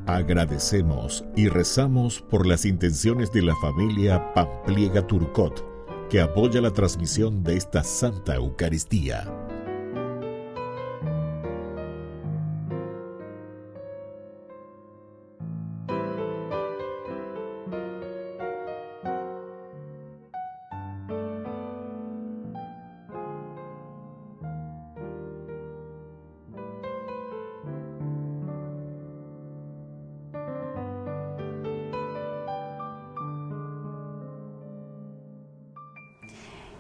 Agradecemos y rezamos por las intenciones de la familia Pampliega Turcot, que apoya la transmisión de esta Santa Eucaristía.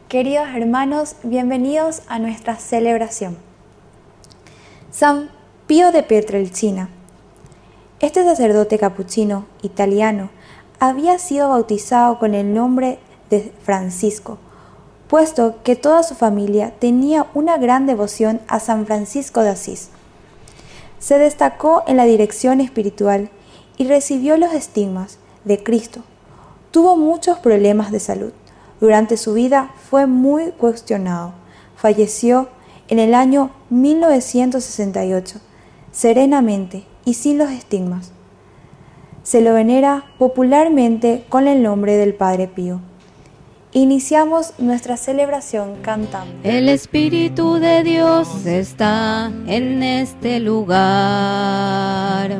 Queridos hermanos, bienvenidos a nuestra celebración. San Pío de Pietrelcina. Este sacerdote capuchino italiano había sido bautizado con el nombre de Francisco, puesto que toda su familia tenía una gran devoción a San Francisco de Asís. Se destacó en la dirección espiritual y recibió los estigmas de Cristo. Tuvo muchos problemas de salud. Durante su vida fue muy cuestionado. Falleció en el año 1968, serenamente y sin los estigmas. Se lo venera popularmente con el nombre del Padre Pío. Iniciamos nuestra celebración cantando. El Espíritu de Dios está en este lugar.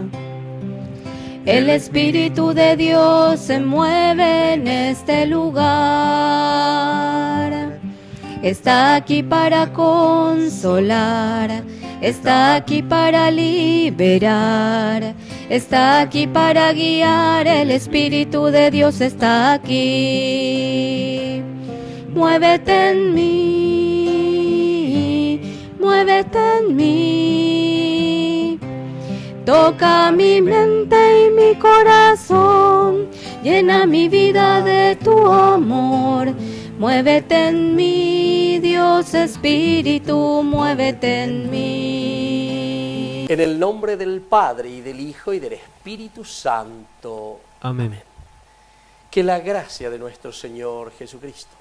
El Espíritu de Dios se mueve en este lugar. Está aquí para consolar, está aquí para liberar, está aquí para guiar. El Espíritu de Dios está aquí. Muévete en mí, muévete en mí. Toca mi mente y mi corazón, llena mi vida de tu amor. Muévete en mí, Dios Espíritu, muévete en mí. En el nombre del Padre, y del Hijo, y del Espíritu Santo. Amén. Que la gracia de nuestro Señor Jesucristo,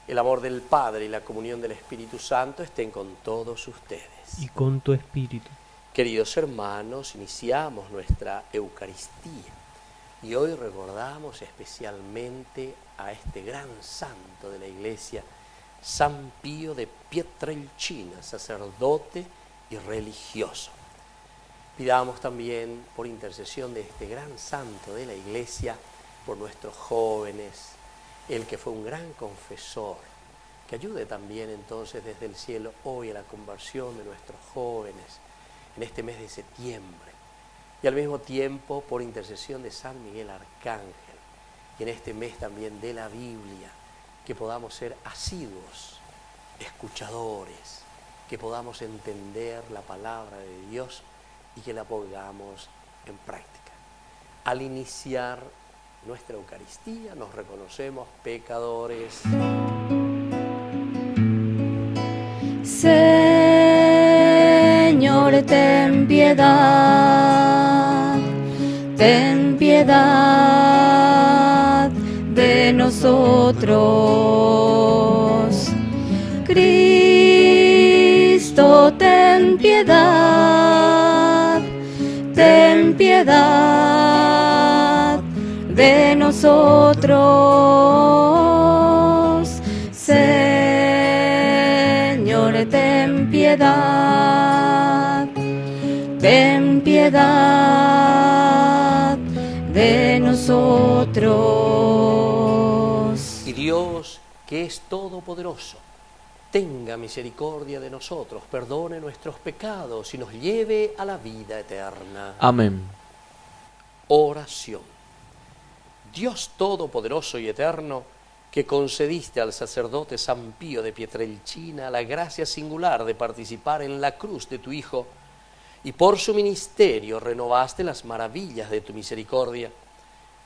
el amor del Padre y la comunión del Espíritu Santo estén con todos ustedes. Y con tu espíritu. Queridos hermanos, iniciamos nuestra Eucaristía y hoy recordamos especialmente a este gran santo de la Iglesia, San Pío de Pietrelcina, sacerdote y religioso. Pidamos también por intercesión de este gran santo de la Iglesia, por nuestros jóvenes, el que fue un gran confesor, que ayude también entonces desde el cielo hoy a la conversión de nuestros jóvenes, en este mes de septiembre, y al mismo tiempo por intercesión de San Miguel Arcángel, y en este mes también de la Biblia, que podamos ser asiduos, escuchadores, que podamos entender la palabra de Dios y que la pongamos en práctica. Al iniciar nuestra Eucaristía nos reconocemos pecadores. Señor, ten piedad de nosotros. Cristo, ten piedad de nosotros. Señor, ten piedad de nosotros. Y Dios, que es todopoderoso, tenga misericordia de nosotros, perdone nuestros pecados y nos lleve a la vida eterna. Amén. Oración. Dios todopoderoso y eterno, que concediste al sacerdote San Pío de Pietrelcina la gracia singular de participar en la cruz de tu Hijo, y por su ministerio renovaste las maravillas de tu misericordia,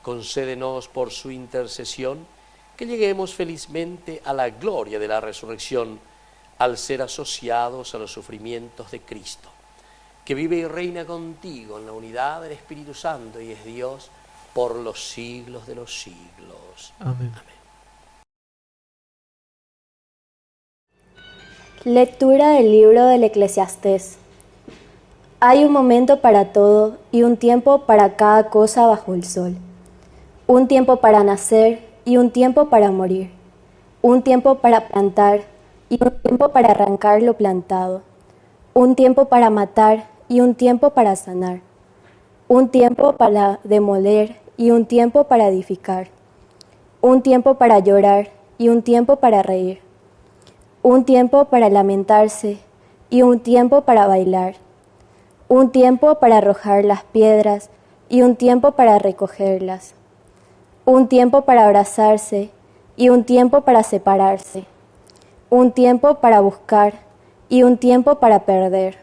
concédenos por su intercesión que lleguemos felizmente a la gloria de la resurrección, al ser asociados a los sufrimientos de Cristo, que vive y reina contigo en la unidad del Espíritu Santo y es Dios por los siglos de los siglos. Amén. Amén. Lectura del libro del Eclesiastés. Hay un momento para todo y un tiempo para cada cosa bajo el sol. Un tiempo para nacer y un tiempo para morir. Un tiempo para plantar y un tiempo para arrancar lo plantado. Un tiempo para matar y un tiempo para sanar. Un tiempo para demoler y un tiempo para edificar. Un tiempo para llorar y un tiempo para reír. Un tiempo para lamentarse y un tiempo para bailar. Un tiempo para arrojar las piedras y un tiempo para recogerlas. Un tiempo para abrazarse y un tiempo para separarse. Un tiempo para buscar y un tiempo para perder.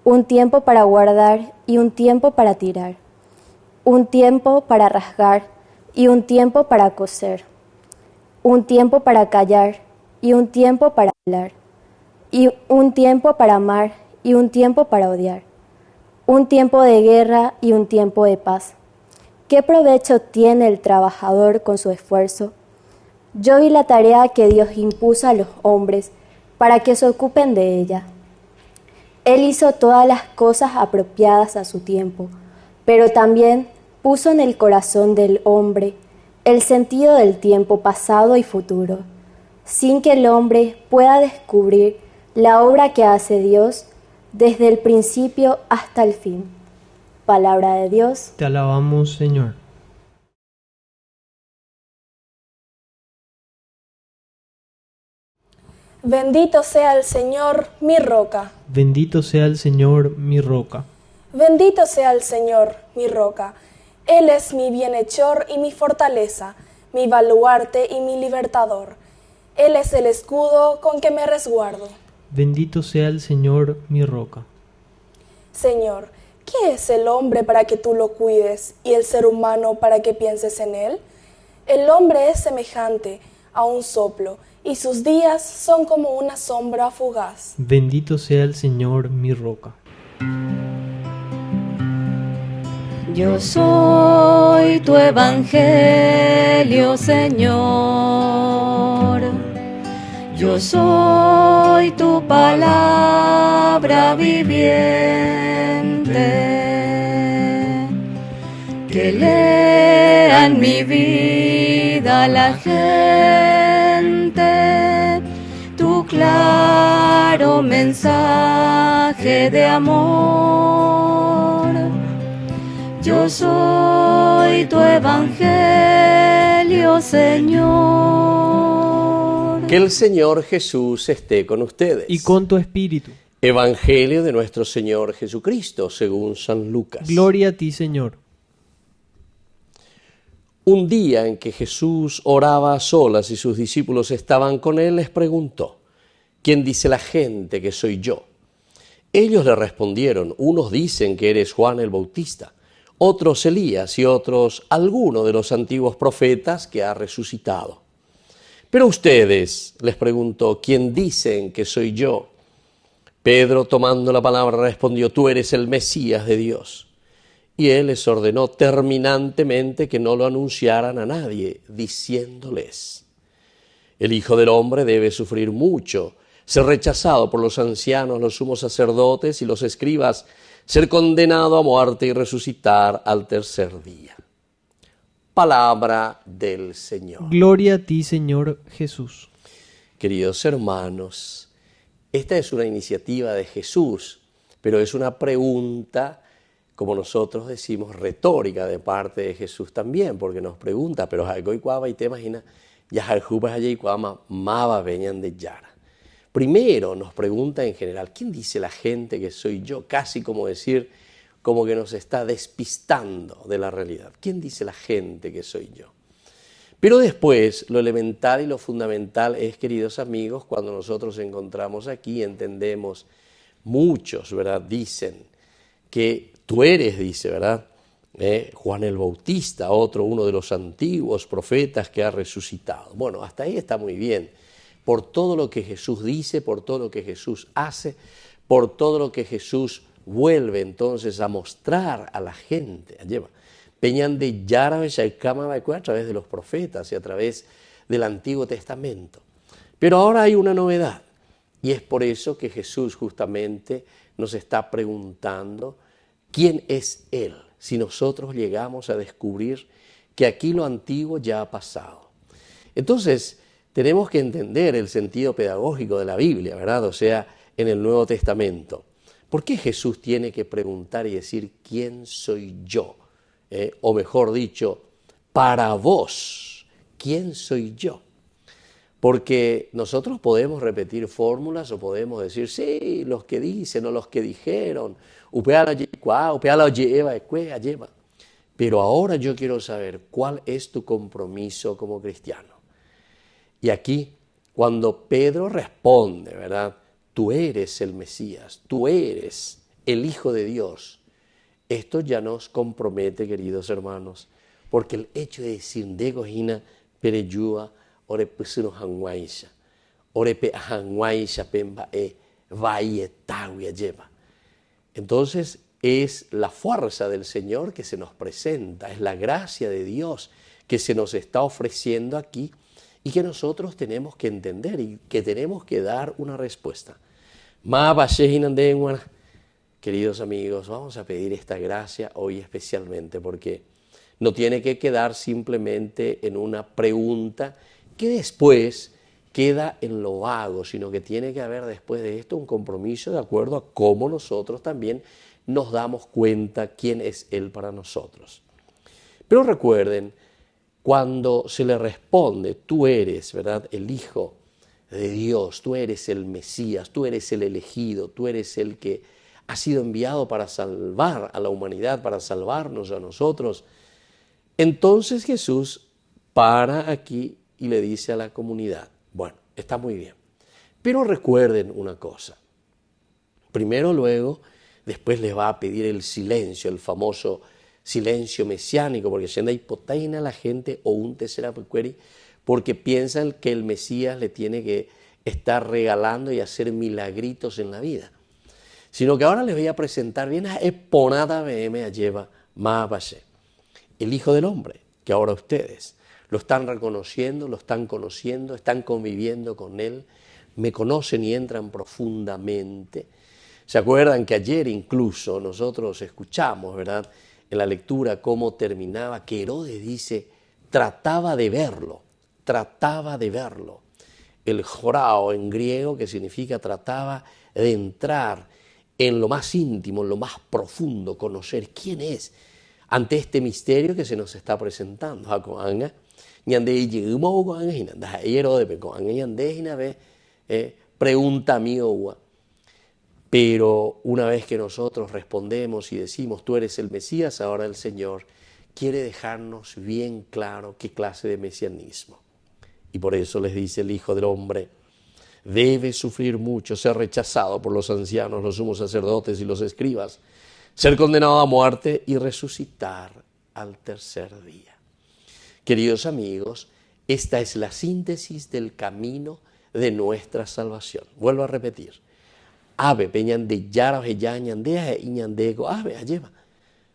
Un tiempo para guardar y un tiempo para tirar. Un tiempo para rasgar y un tiempo para coser. Un tiempo para callar y un tiempo para hablar. Y un tiempo para amar y un tiempo para odiar. Un tiempo de guerra y un tiempo de paz. ¿Qué provecho tiene el trabajador con su esfuerzo? Yo vi la tarea que Dios impuso a los hombres para que se ocupen de ella. Él hizo todas las cosas apropiadas a su tiempo, pero también puso en el corazón del hombre el sentido del tiempo pasado y futuro, sin que el hombre pueda descubrir la obra que hace Dios desde el principio hasta el fin. Palabra de Dios. Te alabamos, Señor. Bendito sea el Señor, mi roca. Bendito sea el Señor, mi roca. Bendito sea el Señor, mi roca. Él es mi bienhechor y mi fortaleza, mi baluarte y mi libertador. Él es el escudo con que me resguardo. Bendito sea el Señor, mi roca. Señor, ¿qué es el hombre para que tú lo cuides y el ser humano para que pienses en él? El hombre es semejante a un soplo y sus días son como una sombra fugaz. Bendito sea el Señor, mi roca. Yo soy tu evangelio, Señor. Yo soy tu palabra viviente. Que lea en mi vida la gente tu claro mensaje de amor. Yo soy tu evangelio, Señor. Que el Señor Jesús esté con ustedes. Y con tu espíritu. Evangelio de nuestro Señor Jesucristo, según San Lucas. Gloria a ti, Señor. Un día en que Jesús oraba a solas y sus discípulos estaban con él, les preguntó: ¿quién dice la gente que soy yo? Ellos le respondieron: unos dicen que eres Juan el Bautista, otros Elías y otros alguno de los antiguos profetas que ha resucitado. Pero ustedes, les preguntó, ¿quién dicen que soy yo? Pedro, tomando la palabra, respondió: tú eres el Mesías de Dios. Y él les ordenó terminantemente que no lo anunciaran a nadie, diciéndoles: el Hijo del Hombre debe sufrir mucho, ser rechazado por los ancianos, los sumos sacerdotes y los escribas, ser condenado a muerte y resucitar al tercer día. Palabra del Señor. Gloria a ti, Señor Jesús. Queridos hermanos, esta es una iniciativa de Jesús, pero es una pregunta, como nosotros decimos, retórica de parte de Jesús también, porque nos pregunta, pero algo y cuava y te imaginas, ya aljupas allí y cuama mava venían de Yara. Primero nos pregunta en general, ¿quién dice la gente que soy yo? Casi como decir, como que nos está despistando de la realidad. ¿Quién dice la gente que soy yo? Pero después, lo elemental y lo fundamental es, queridos amigos, cuando nosotros encontramos aquí, entendemos, muchos, ¿verdad? Dicen que tú eres, dice, ¿verdad? Juan el Bautista, uno de los antiguos profetas que ha resucitado. Bueno, hasta ahí está muy bien. Por todo lo que Jesús dice, por todo lo que Jesús hace, por todo lo que Jesús vuelve entonces a mostrar a la gente. Peñan de Yara a través de los profetas y a través del Antiguo Testamento. Pero ahora hay una novedad, Y es por eso que Jesús justamente nos está preguntando quién es Él, si nosotros llegamos a descubrir que aquí lo antiguo ya ha pasado. Entonces, tenemos que entender el sentido pedagógico de la Biblia, ¿verdad? O sea, en el Nuevo Testamento. ¿Por qué Jesús tiene que preguntar y decir quién soy yo? O mejor dicho, para vos, ¿quién soy yo? Porque nosotros podemos repetir fórmulas o podemos decir, sí, los que dicen o los que dijeron, pero ahora yo quiero saber cuál es tu compromiso como cristiano. Y aquí, cuando Pedro responde, ¿verdad? Tú eres el Mesías, tú eres el Hijo de Dios. Esto ya nos compromete, queridos hermanos, porque el hecho de decir, Degojina, Pereyúa, Orepusino Hanguaisha, Orepe Hanguaisha, Pemba, Vaiyetagua lleva. Entonces, es la fuerza del Señor que se nos presenta, es la gracia de Dios que se nos está ofreciendo aquí y que nosotros tenemos que entender y que tenemos que dar una respuesta. Queridos amigos, vamos a pedir esta gracia hoy especialmente porque no tiene que quedar simplemente en una pregunta que después queda en lo vago, sino que tiene que haber después de esto un compromiso de acuerdo a cómo nosotros también nos damos cuenta quién es Él para nosotros. Pero recuerden, cuando se le responde, tú eres, ¿verdad?, el Hijo de Dios, tú eres el Mesías, tú eres el elegido, tú eres el que ha sido enviado para salvar a la humanidad, para salvarnos a nosotros. Entonces Jesús para aquí y le dice a la comunidad, bueno, está muy bien, pero recuerden una cosa. Primero, luego, después les va a pedir el silencio, el famoso silencio mesiánico, porque se anda hipotaina a la gente o un tercera pecueri, porque piensan que el Mesías le tiene que estar regalando y hacer milagritos en la vida. Sino que ahora les voy a presentar bien a Eponada BM a lleva Maabashe, el Hijo del Hombre, que ahora ustedes lo están reconociendo, lo están conociendo, están conviviendo con Él, me conocen y entran profundamente. ¿Se acuerdan que ayer incluso nosotros escuchamos, ¿verdad?, en la lectura cómo terminaba, que Herodes dice, trataba de verlo. El jorao en griego, que significa trataba de entrar en lo más íntimo, en lo más profundo, conocer quién es ante este misterio que se nos está presentando. Pregunta mío. Pero una vez que nosotros respondemos y decimos, tú eres el Mesías, ahora el Señor quiere dejarnos bien claro qué clase de mesianismo. Y por eso les dice el Hijo del Hombre, debe sufrir mucho, ser rechazado por los ancianos, los sumos sacerdotes y los escribas, ser condenado a muerte y resucitar al tercer día. Queridos amigos, esta es la síntesis del camino de nuestra salvación. Vuelvo a repetir. Ave peñan de yara o yañan de a iñan de go ave a lleva.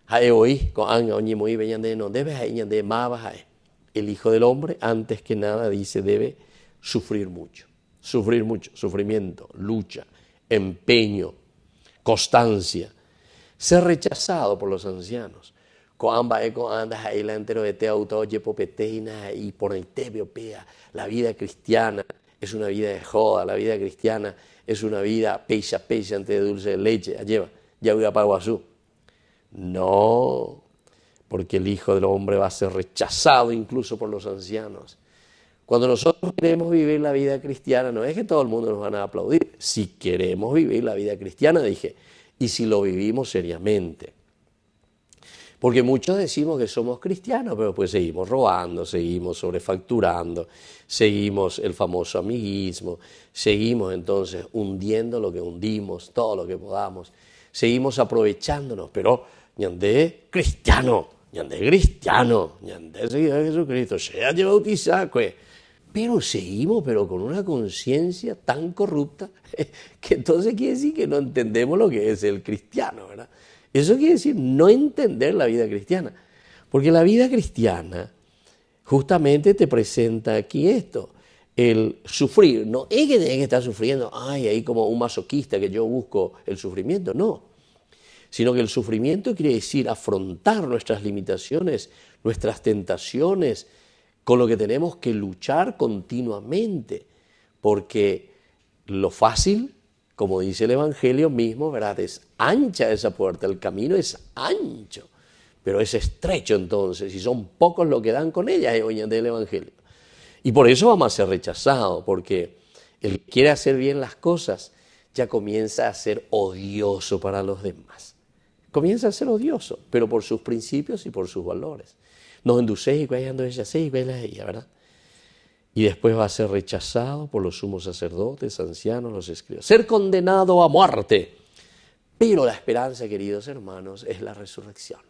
Hae hoy con anga oñi muy peñan de no debe a iñan de maba hae. El Hijo del Hombre, antes que nada, dice, debe sufrir mucho, sufrimiento, lucha, empeño, constancia, ser rechazado por los ancianos. Y por el tebeopea, la vida cristiana es una vida de joda, la vida cristiana es una vida peixa antes de dulce de leche, lleva, ya voy a Paguazú. No, porque el Hijo del Hombre va a ser rechazado incluso por los ancianos. Cuando nosotros queremos vivir la vida cristiana, no es que todo el mundo nos van a aplaudir. Si queremos vivir la vida cristiana, dije, y si lo vivimos seriamente. Porque muchos decimos que somos cristianos, pero pues seguimos robando, seguimos sobrefacturando, seguimos el famoso amiguismo, seguimos entonces hundiendo lo que hundimos, todo lo que podamos, seguimos aprovechándonos, pero ñandé cristiano, ñandé seguidor de Jesucristo, sea bautizado, pero seguimos, pero con una conciencia tan corrupta, que entonces quiere decir que no entendemos lo que es el cristiano, ¿verdad? Eso quiere decir no entender la vida cristiana, porque la vida cristiana justamente te presenta aquí esto. el sufrir. No es que tenés que estar sufriendo, ay, ahí como un masoquista que yo busco el sufrimiento, no. Sino que el sufrimiento quiere decir afrontar nuestras limitaciones, nuestras tentaciones, con lo que tenemos que luchar continuamente. Porque lo fácil, como dice el Evangelio mismo, ¿verdad?, es ancha esa puerta, el camino es ancho, pero es estrecho entonces, y son pocos los que dan con ella, del Evangelio. Y por eso vamos a ser rechazados, porque el que quiere hacer bien las cosas ya comienza a ser odioso para los demás. Comienza a ser odioso, pero por sus principios y por sus valores. Nos enducéis y cuando ella se y ella, ¿verdad? Y después va a ser rechazado por los sumos sacerdotes, ancianos, los escribas. Ser condenado a muerte. Pero la esperanza, queridos hermanos, es la resurrección.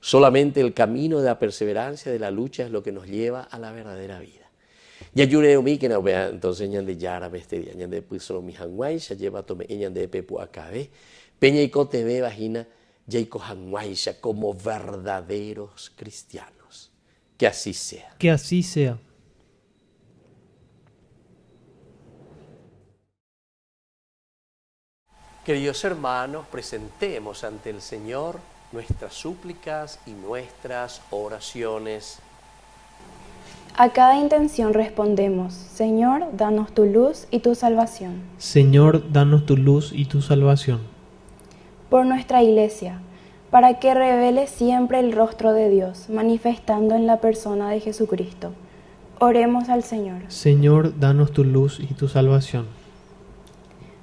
Solamente el camino de la perseverancia, de la lucha, es lo que nos lleva a la verdadera vida. Ya yure mi que no vea entonces ñan de yara este día ñan de puso mi hanguay ya lleva tome ñan de pepu acabe peña y cote ve vagina ya y hanguay ya como verdaderos cristianos. Que así sea. Que así sea. Queridos hermanos, presentemos ante el Señor nuestras súplicas y nuestras oraciones. A cada intención respondemos: Señor, danos tu luz y tu salvación. Señor, danos tu luz y tu salvación. Por nuestra Iglesia, para que revele siempre el rostro de Dios, manifestando en la persona de Jesucristo. Oremos al Señor. Señor, danos tu luz y tu salvación.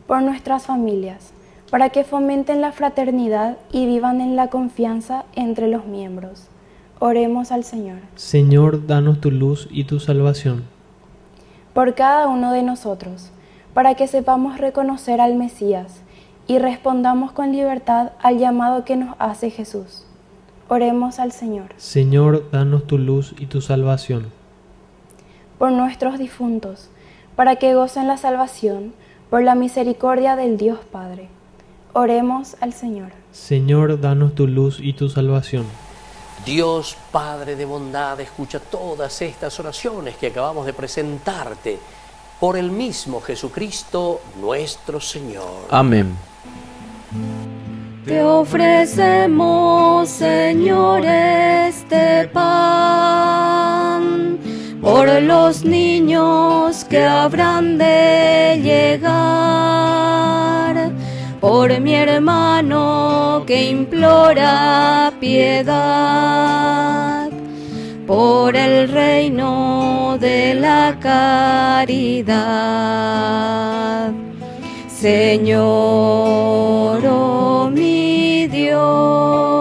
Por nuestras familias, para que fomenten la fraternidad y vivan en la confianza entre los miembros. Oremos al Señor. Señor, danos tu luz y tu salvación. Por cada uno de nosotros, para que sepamos reconocer al Mesías y respondamos con libertad al llamado que nos hace Jesús. Oremos al Señor. Señor, danos tu luz y tu salvación. Por nuestros difuntos, para que gocen la salvación por la misericordia del Dios Padre. Oremos al Señor. Señor, danos tu luz y tu salvación. Dios Padre de bondad, escucha todas estas oraciones que acabamos de presentarte por el mismo Jesucristo nuestro Señor. Amén. Te ofrecemos, Señor, este pan por los niños que habrán de llegar, por mi hermano que implora piedad, por el reino de la caridad. Señor, oh mi Dios,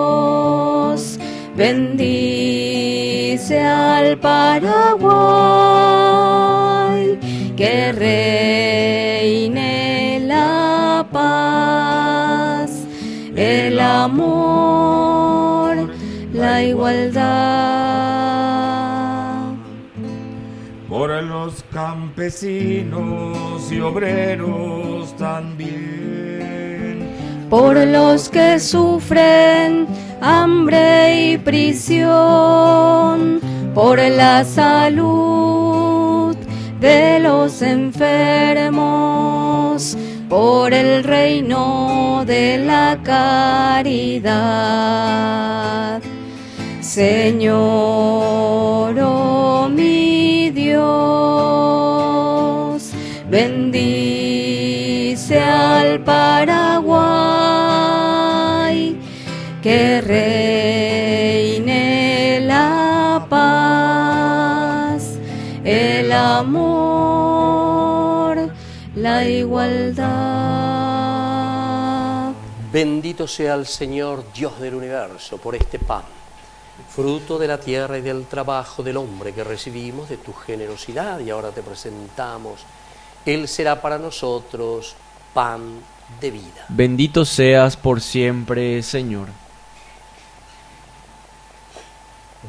bendice al Paraguay, que reine la paz, el amor, la igualdad. Por los campesinos y obreros también, por los que sufren hambre y prisión, por la salud de los enfermos, por el reino de la caridad. Señor, oh mi Dios, bendice al Paraguay, que reine la paz, el amor, la igualdad. Bendito sea el Señor Dios del universo por este pan, fruto de la tierra y del trabajo del hombre que recibimos de tu generosidad y ahora te presentamos. Él será para nosotros pan de vida. Bendito seas por siempre, Señor.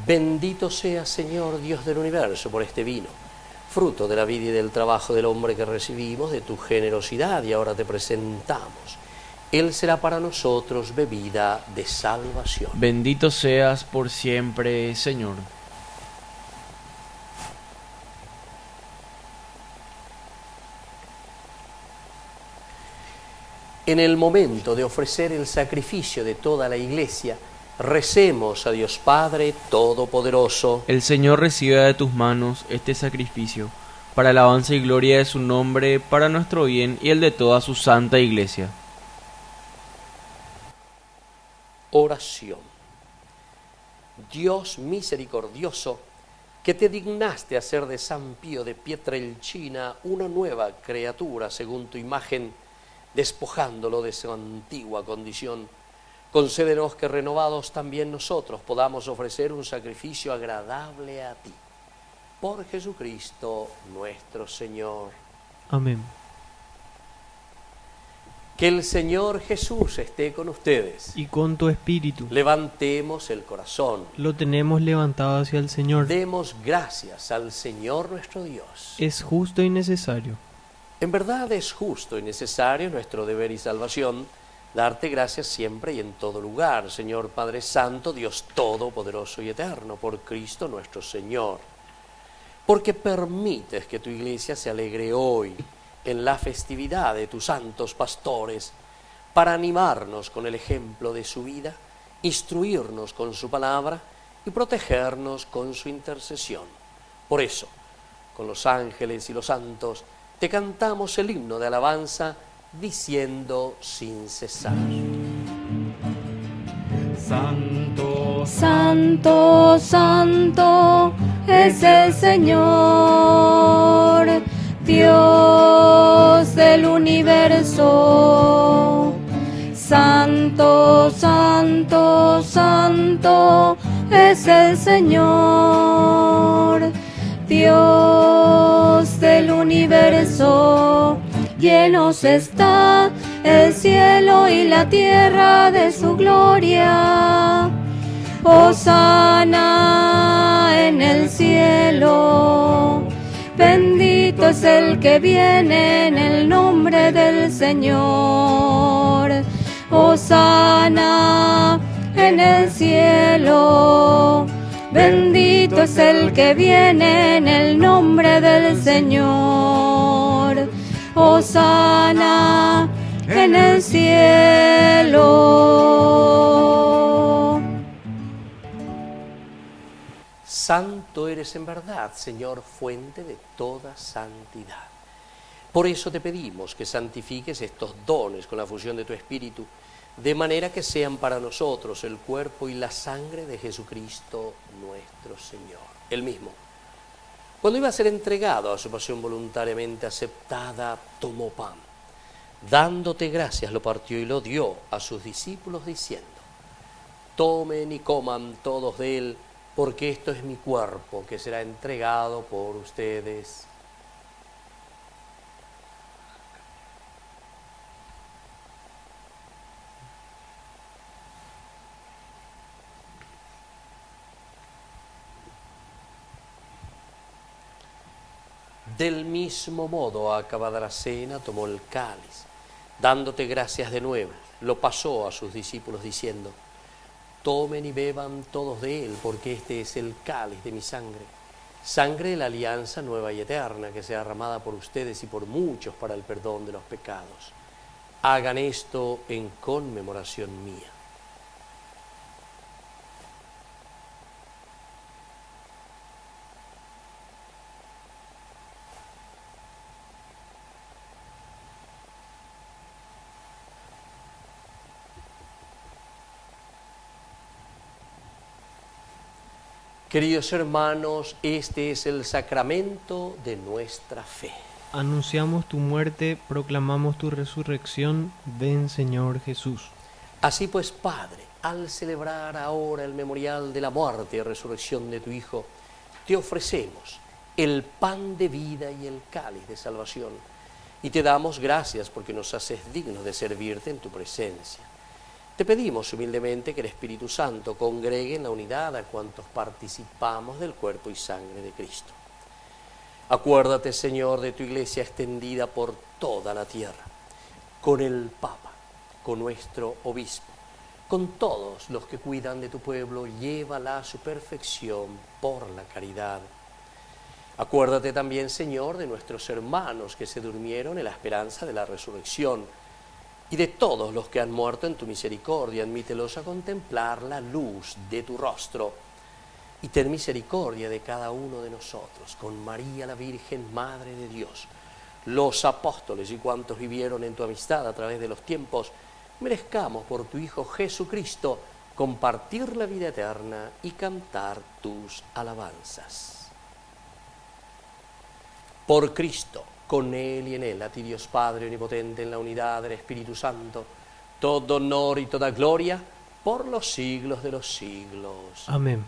Bendito sea, Señor Dios del universo, por este vino, fruto de la vida y del trabajo del hombre que recibimos de tu generosidad y ahora te presentamos. Él será para nosotros bebida de salvación. Bendito seas por siempre, Señor. En el momento de ofrecer el sacrificio de toda la Iglesia, recemos a Dios Padre Todopoderoso. El Señor reciba de tus manos este sacrificio, para alabanza y gloria de su nombre, para nuestro bien y el de toda su santa Iglesia. Oración. Dios misericordioso, que te dignaste hacer de San Pío de Pietrelcina una nueva criatura según tu imagen, despojándolo de su antigua condición, concédenos que renovados también nosotros podamos ofrecer un sacrificio agradable a ti. Por Jesucristo nuestro Señor. Amén. Que el Señor Jesús esté con ustedes. Y con tu espíritu. Levantemos el corazón. Lo tenemos levantado hacia el Señor. Demos gracias al Señor nuestro Dios. Es justo y necesario. En verdad es justo y necesario, nuestro deber y salvación, darte gracias siempre y en todo lugar, Señor Padre Santo, Dios Todopoderoso y Eterno, por Cristo nuestro Señor. Porque permites que tu Iglesia se alegre hoy en la festividad de tus santos pastores, para animarnos con el ejemplo de su vida, instruirnos con su palabra y protegernos con su intercesión. Por eso, con los ángeles y los santos, te cantamos el himno de alabanza, diciendo sin cesar: Santo, Santo, santo es el Señor, Dios del universo. Santo, santo, santo es el Señor, Dios del universo. Llenos está el cielo y la tierra de su gloria. Hosana en el cielo. Bendito es el que viene en el nombre del Señor. Hosana en el cielo. Bendito es el que viene en el nombre del Señor. Hosana en el cielo. Santo eres en verdad, Señor, fuente de toda santidad. Por eso te pedimos que santifiques estos dones con la fusión de tu Espíritu, de manera que sean para nosotros el cuerpo y la sangre de Jesucristo nuestro Señor. Él mismo, cuando iba a ser entregado a su pasión voluntariamente aceptada, tomó pan. Dándote gracias, lo partió y lo dio a sus discípulos, diciendo: tomen y coman todos de él, porque esto es mi cuerpo, que será entregado por ustedes. Del mismo modo, acabada la cena, tomó el cáliz, dándote gracias de nuevo, lo pasó a sus discípulos diciendo: tomen y beban todos de él, porque este es el cáliz de mi sangre, sangre de la alianza nueva y eterna, que sea derramada por ustedes y por muchos para el perdón de los pecados. Hagan esto en conmemoración mía. Queridos hermanos, este es el sacramento de nuestra fe. Anunciamos tu muerte, proclamamos tu resurrección. Ven, Señor Jesús. Así pues, Padre, al celebrar ahora el memorial de la muerte y resurrección de tu Hijo, te ofrecemos el pan de vida y el cáliz de salvación, y te damos gracias porque nos haces dignos de servirte en tu presencia. Te pedimos humildemente que el Espíritu Santo congregue en la unidad a cuantos participamos del cuerpo y sangre de Cristo. Acuérdate, Señor, de tu Iglesia extendida por toda la tierra, con el Papa, con nuestro Obispo, con todos los que cuidan de tu pueblo, llévala a su perfección por la caridad. Acuérdate también, Señor, de nuestros hermanos que se durmieron en la esperanza de la resurrección, y de todos los que han muerto en tu misericordia, admítelos a contemplar la luz de tu rostro. Y ten misericordia de cada uno de nosotros, con María la Virgen, Madre de Dios, los apóstoles y cuantos vivieron en tu amistad a través de los tiempos, merezcamos por tu Hijo Jesucristo compartir la vida eterna y cantar tus alabanzas. Por Cristo, con Él y en Él, a ti Dios Padre Omnipotente, en la unidad del Espíritu Santo, todo honor y toda gloria por los siglos de los siglos. Amén.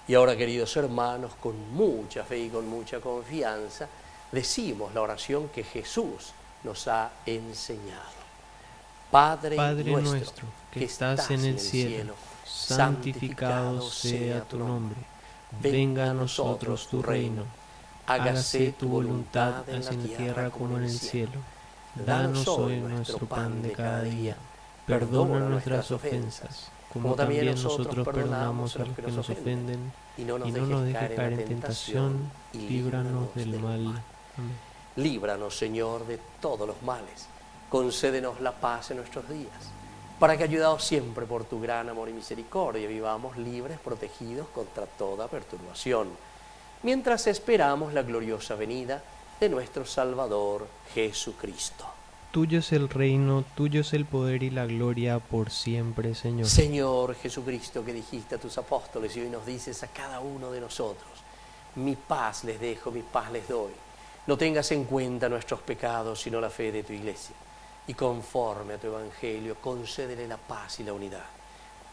Y ahora, queridos hermanos, con mucha fe y con mucha confianza, decimos la oración que Jesús nos ha enseñado. Padre nuestro, que estás en el cielo, santificado sea tu nombre. Venga a nosotros tu reino. Hágase tu voluntad en la tierra como en el cielo. Danos hoy nuestro pan de cada día. Perdona nuestras ofensas, como también nosotros perdonamos a los que nos ofenden. Y no nos dejes caer en tentación, y líbranos del mal. Amén. Líbranos, Señor, de todos los males. Concédenos la paz en nuestros días, para que, ayudados siempre por tu gran amor y misericordia, vivamos libres, protegidos contra toda perturbación, mientras esperamos la gloriosa venida de nuestro Salvador Jesucristo. Tuyo es el reino, tuyo es el poder y la gloria por siempre, Señor. Señor Jesucristo, que dijiste a tus apóstoles y hoy nos dices a cada uno de nosotros: mi paz les dejo, mi paz les doy. No tengas en cuenta nuestros pecados, sino la fe de tu Iglesia. Y conforme a tu Evangelio, concédele la paz y la unidad.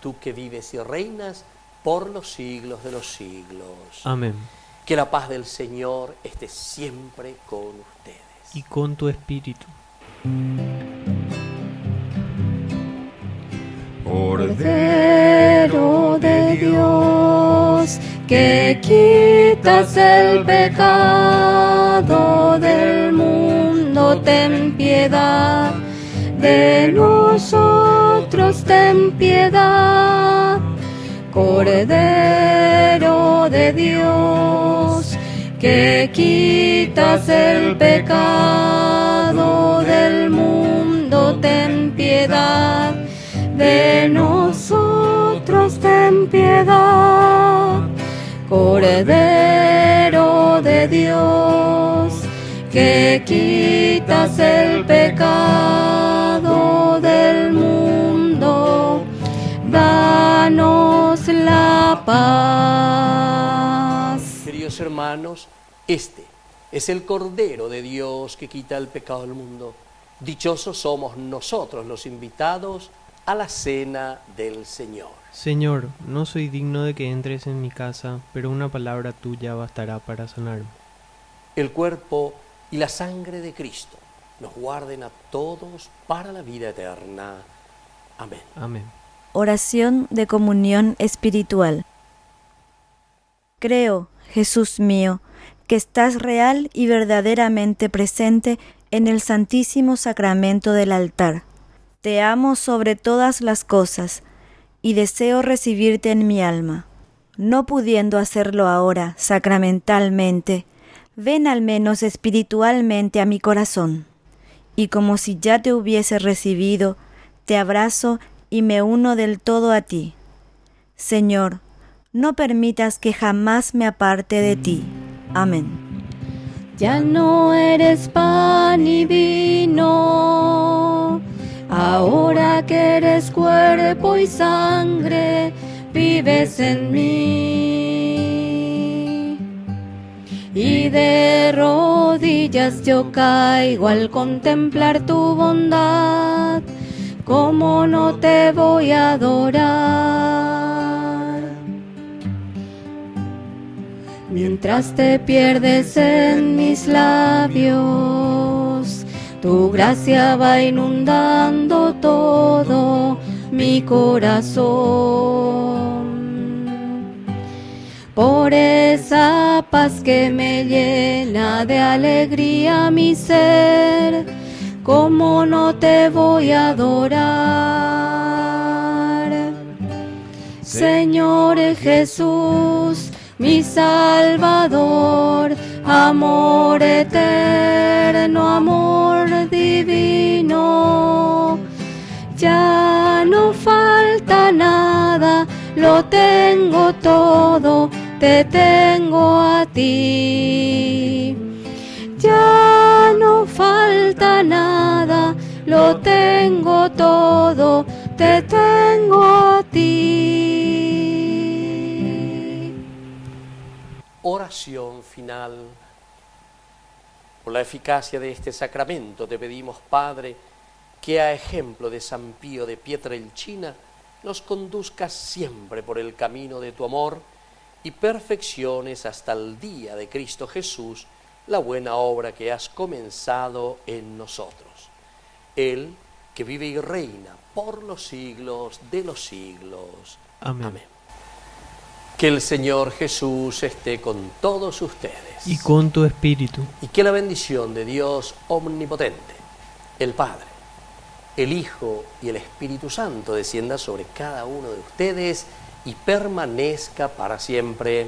Tú que vives y reinas por los siglos de los siglos. Amén. Que la paz del Señor esté siempre con ustedes. Y con tu espíritu. Cordero de Dios, que quitas el pecado del mundo, ten piedad de nosotros, ten piedad. Cordero de Dios, que quitas el pecado del mundo, ten piedad de nosotros, ten piedad. Cordero de Dios, que quitas el pecado del mundo, danos la paz. Queridos hermanos, este es el Cordero de Dios que quita el pecado del mundo. Dichosos somos nosotros los invitados a la cena del Señor. Señor, no soy digno de que entres en mi casa, pero una palabra tuya bastará para sanarme. El cuerpo y la sangre de Cristo nos guarden a todos para la vida eterna. Amén. Amén. Oración de comunión espiritual. Creo, Jesús mío, que estás real y verdaderamente presente en el Santísimo Sacramento del altar. Te amo sobre todas las cosas y deseo recibirte en mi alma. No pudiendo hacerlo ahora sacramentalmente, ven al menos espiritualmente a mi corazón. Y como si ya te hubiese recibido, te abrazo y me uno del todo a ti. Señor, no permitas que jamás me aparte de ti. Amén. Ya no eres pan y vino, ahora que eres cuerpo y sangre, vives en mí. Y de rodillas yo caigo al contemplar tu bondad, ¿cómo no te voy a adorar? Mientras te pierdes en mis labios, tu gracia va inundando todo mi corazón. Por esa paz que me llena de alegría mi ser, ¿cómo no te voy a adorar? Señor Jesús, mi Salvador, amor eterno, amor divino, lo tengo todo, te tengo a ti. Ya no falta nada, lo tengo todo, te tengo a ti. Oración final. Por la eficacia de este sacramento te pedimos, Padre, que a ejemplo de San Pío de Pietrelcina nos conduzcas siempre por el camino de tu amor y perfecciones hasta el día de Cristo Jesús la buena obra que has comenzado en nosotros. Él que vive y reina por los siglos de los siglos. Amén. Amén. Que el Señor Jesús esté con todos ustedes. Y con tu espíritu. Y que la bendición de Dios omnipotente, el Padre, el Hijo y el Espíritu Santo descienda sobre cada uno de ustedes y permanezca para siempre.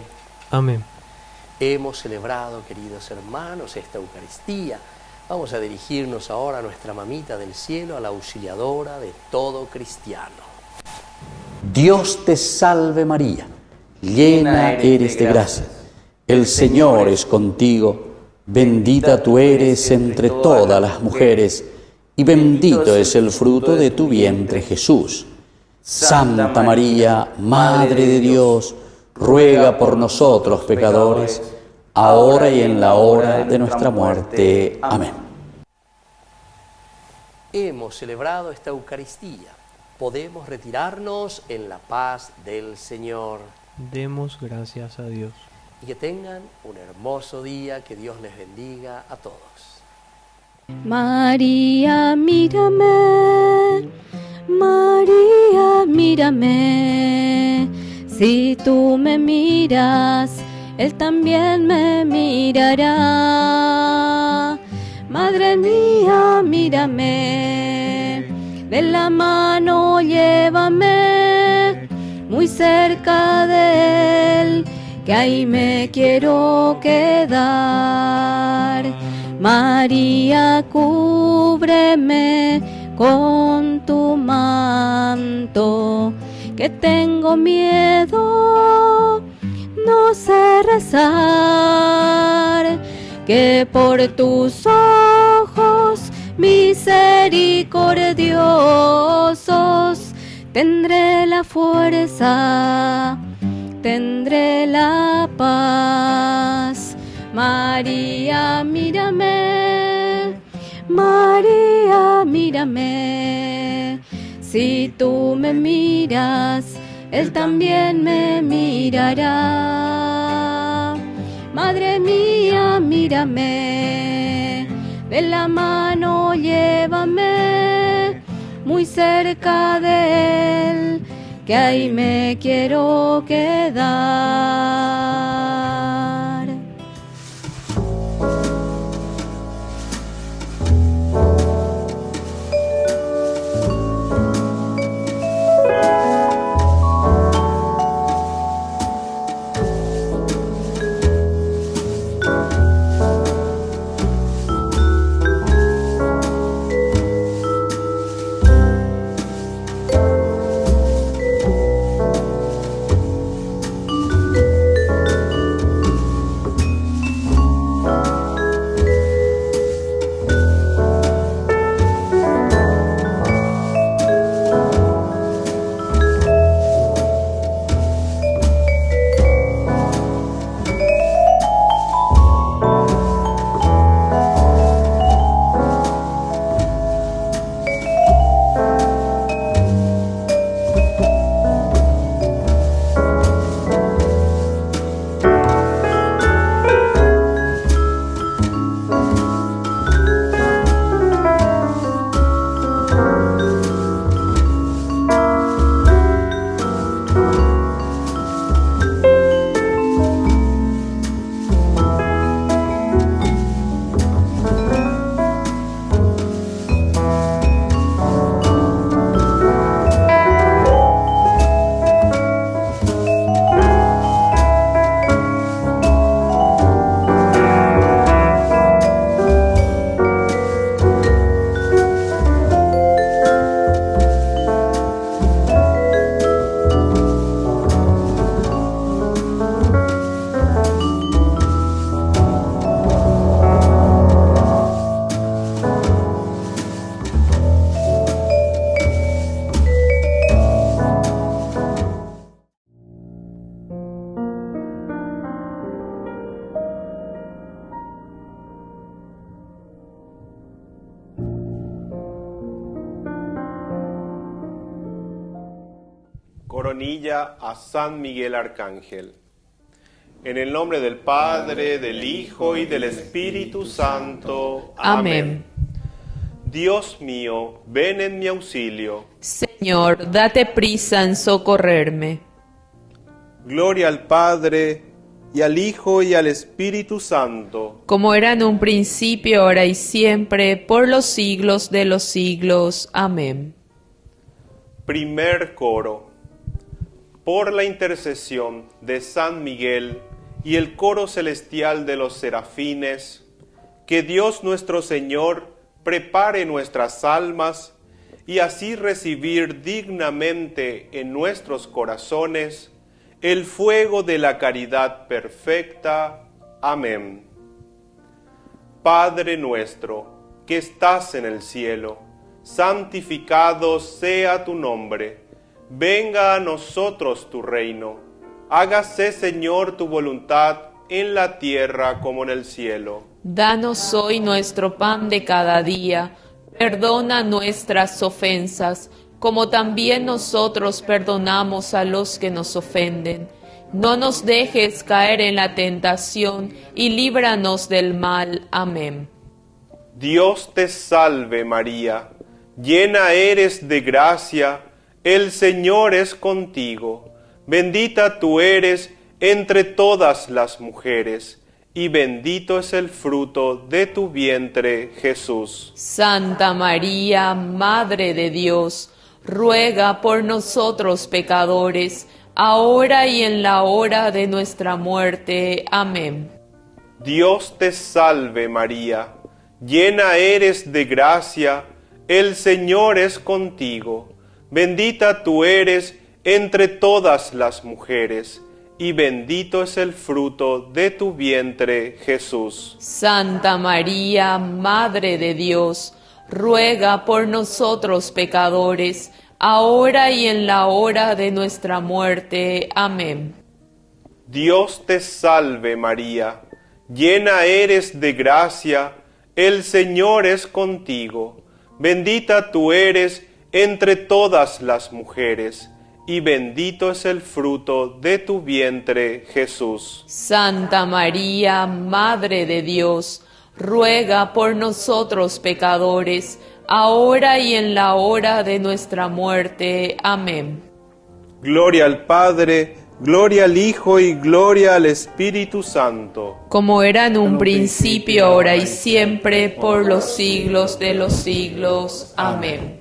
Amén. Hemos celebrado, queridos hermanos, esta Eucaristía. Vamos a dirigirnos ahora a nuestra mamita del cielo, a la auxiliadora de todo cristiano. Dios te salve María, llena eres de gracia. El Señor es contigo, bendita tú eres entre todas las mujeres, y bendito es el fruto de tu vientre Jesús. Santa María, Madre de Dios, ruega por nosotros pecadores, ahora y en la hora de nuestra muerte. Amén. Hemos celebrado esta Eucaristía. Podemos retirarnos en la paz del Señor. Demos gracias a Dios. Y que tengan un hermoso día, que Dios les bendiga a todos. María, mírame, María, mírame, si tú me miras, Él también me mirará. Madre mía, mírame, de la mano llévame, muy cerca de Él, que ahí me quiero quedar. María, cúbreme con tu manto, que tengo miedo, no sé rezar, que por tus ojos misericordiosos tendré la fuerza, tendré la paz. María, mírame, María, mírame, si tú me miras, Él también me mirará. Madre mía, mírame, de la mano llévame, muy cerca de Él, que ahí me quiero quedar. coronilla a San Miguel Arcángel. En el nombre del Padre, del Hijo y del Espíritu Santo. Amén. Dios mío, ven en mi auxilio. Señor, date prisa en socorrerme. Gloria al Padre, y al Hijo y al Espíritu Santo. Como era en un principio, ahora y siempre, por los siglos de los siglos. Amén. Primer coro. Por la intercesión de San Miguel y el coro celestial de los serafines, que Dios nuestro Señor prepare nuestras almas y así recibir dignamente en nuestros corazones el fuego de la caridad perfecta. Amén. Padre nuestro, que estás en el cielo, santificado sea tu nombre. Venga a nosotros tu reino. Hágase, Señor, tu voluntad en la tierra como en el cielo. Danos hoy nuestro pan de cada día. Perdona nuestras ofensas, como también nosotros perdonamos a los que nos ofenden. No nos dejes caer en la tentación y líbranos del mal. Amén. Dios te salve María, llena eres de gracia, el Señor es contigo. Bendita tú eres entre todas las mujeres, y bendito es el fruto de tu vientre, Jesús. Santa María, Madre de Dios, ruega por nosotros pecadores, ahora y en la hora de nuestra muerte. Amén. Dios te salve María, llena eres de gracia, el Señor es contigo. Bendita tú eres entre todas las mujeres, y bendito es el fruto de tu vientre, Jesús. Santa María, Madre de Dios, ruega por nosotros pecadores, ahora y en la hora de nuestra muerte. Amén. Dios te salve María, llena eres de gracia, el Señor es contigo. Bendita tú eres entre todas las mujeres, y bendito es el fruto de tu vientre, Jesús. Santa María, Madre de Dios, ruega por nosotros pecadores, ahora y en la hora de nuestra muerte. Amén. Gloria al Padre, gloria al Hijo y gloria al Espíritu Santo. Como era en un principio, ahora y siempre, por los siglos de los siglos. Amén.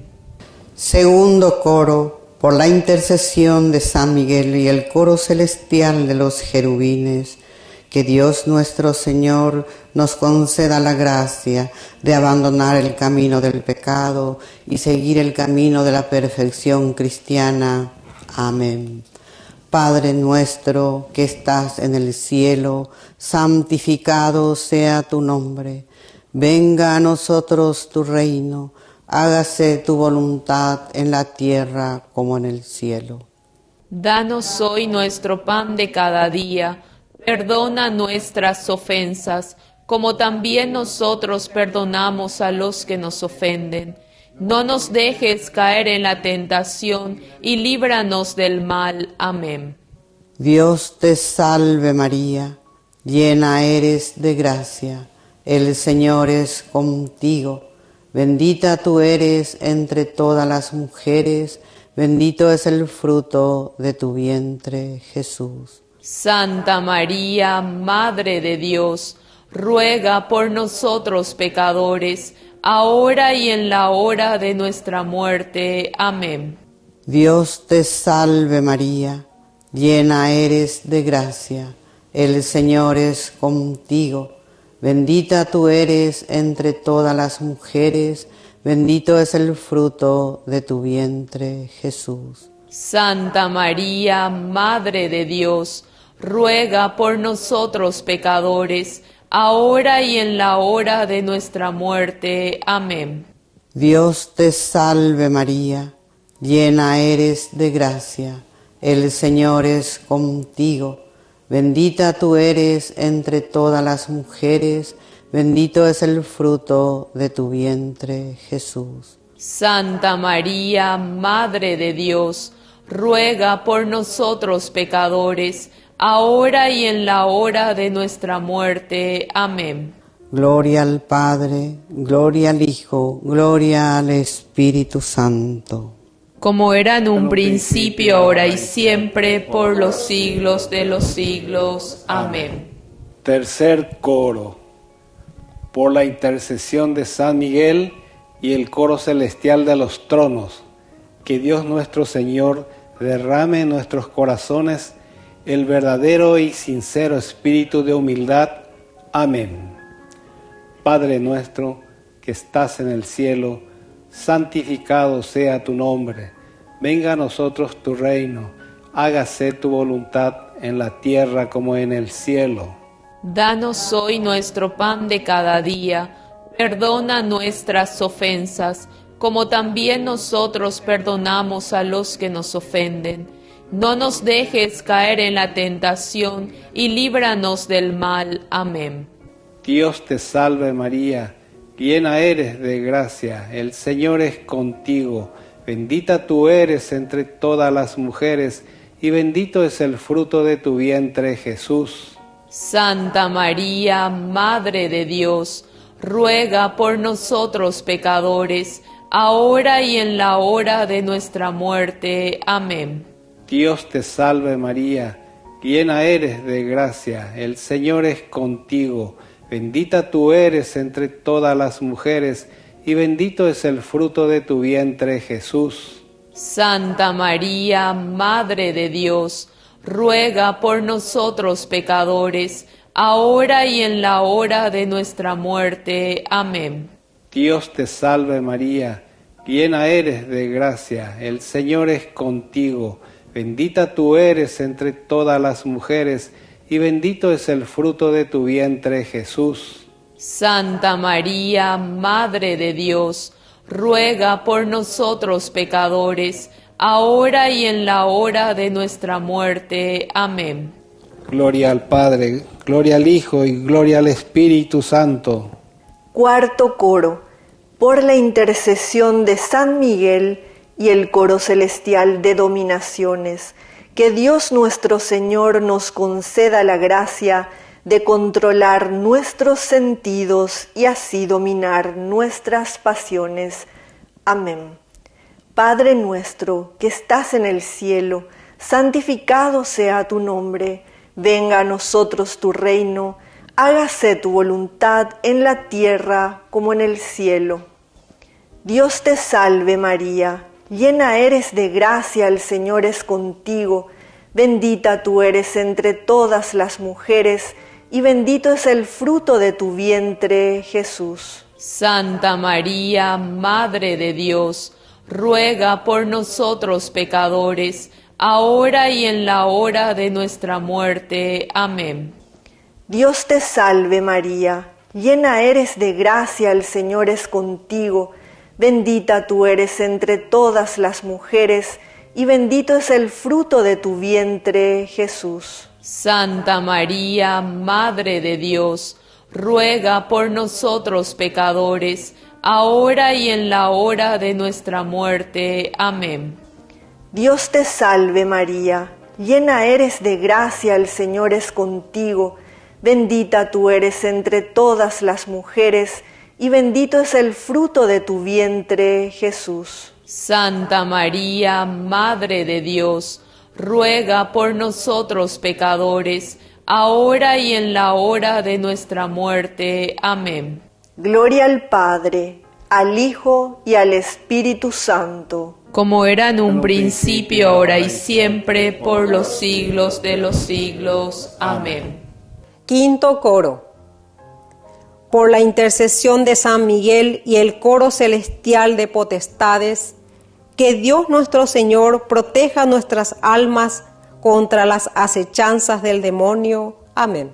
Segundo coro. Por la intercesión de San Miguel y el coro celestial de los querubines, que Dios nuestro Señor nos conceda la gracia de abandonar el camino del pecado y seguir el camino de la perfección cristiana. Amén. Padre nuestro que estás en el cielo, santificado sea tu nombre. Venga a nosotros tu reino. Hágase tu voluntad en la tierra como en el cielo. Danos hoy nuestro pan de cada día. Perdona nuestras ofensas, como también nosotros perdonamos a los que nos ofenden. No nos dejes caer en la tentación y líbranos del mal. Amén. Dios te salve María, llena eres de gracia. El Señor es contigo. Bendita tú eres entre todas las mujeres, bendito es el fruto de tu vientre, Jesús. Santa María, Madre de Dios, ruega por nosotros pecadores, ahora y en la hora de nuestra muerte. Amén. Dios te salve María, llena eres de gracia, el Señor es contigo. Bendita tú eres entre todas las mujeres, bendito es el fruto de tu vientre, Jesús. Santa María, Madre de Dios, ruega por nosotros pecadores, ahora y en la hora de nuestra muerte. Amén. Dios te salve María, llena eres de gracia, el Señor es contigo. Bendita tú eres entre todas las mujeres, bendito es el fruto de tu vientre, Jesús. Santa María, Madre de Dios, ruega por nosotros pecadores, ahora y en la hora de nuestra muerte. Amén. Gloria al Padre, gloria al Hijo, gloria al Espíritu Santo. Como era en un principio, ahora y siempre, por los siglos de los siglos. Amén. Tercer coro. Por la intercesión de San Miguel y el coro celestial de los tronos, que Dios nuestro Señor derrame en nuestros corazones el verdadero y sincero espíritu de humildad. Amén. Padre nuestro, que estás en el cielo, santificado sea tu nombre. Venga a nosotros tu reino. Hágase tu voluntad en la tierra como en el cielo. Danos hoy nuestro pan de cada día. Perdona nuestras ofensas, como también nosotros perdonamos a los que nos ofenden. No nos dejes caer en la tentación y líbranos del mal. Amén. Dios te salve María, llena eres de gracia, el Señor es contigo. Bendita tú eres entre todas las mujeres, y bendito es el fruto de tu vientre, Jesús. Santa María, Madre de Dios, ruega por nosotros pecadores, ahora y en la hora de nuestra muerte. Amén. Dios te salve María, llena eres de gracia, el Señor es contigo. Bendita tú eres entre todas las mujeres, y bendito es el fruto de tu vientre, Jesús. Santa María, Madre de Dios, ruega por nosotros pecadores, ahora y en la hora de nuestra muerte. Amén. Dios te salve María, llena eres de gracia, el Señor es contigo. Bendita tú eres entre todas las mujeres, y bendito es el fruto de tu vientre, Jesús. Santa María, Madre de Dios, ruega por nosotros pecadores, ahora y en la hora de nuestra muerte. Amén. Gloria al Padre, gloria al Hijo y gloria al Espíritu Santo. Cuarto coro. Por la intercesión de San Miguel y el coro celestial de dominaciones, que Dios nuestro Señor nos conceda la gracia de controlar nuestros sentidos y así dominar nuestras pasiones. Amén. Padre nuestro que estás en el cielo, santificado sea tu nombre. Venga a nosotros tu reino. Hágase tu voluntad en la tierra como en el cielo. Dios te salve María, llena eres de gracia, el Señor es contigo. Bendita tú eres entre todas las mujeres, y bendito es el fruto de tu vientre, Jesús. Santa María, Madre de Dios, ruega por nosotros pecadores, ahora y en la hora de nuestra muerte. Amén. Dios te salve María, llena eres de gracia, el Señor es contigo. Bendita tú eres entre todas las mujeres, y bendito es el fruto de tu vientre, Jesús. Santa María, Madre de Dios, ruega por nosotros pecadores, ahora y en la hora de nuestra muerte. Amén. Dios te salve María, llena eres de gracia, el Señor es contigo. Bendita tú eres entre todas las mujeres, y bendito es el fruto de tu vientre, Jesús. Santa María, Madre de Dios, ruega por nosotros pecadores, ahora y en la hora de nuestra muerte. Amén. Gloria al Padre, al Hijo y al Espíritu Santo. Como era en un principio, ahora y siempre, por los siglos de los siglos. Amén. Quinto coro. Por la intercesión de San Miguel y el coro celestial de potestades, que Dios nuestro Señor proteja nuestras almas contra las acechanzas del demonio. Amén.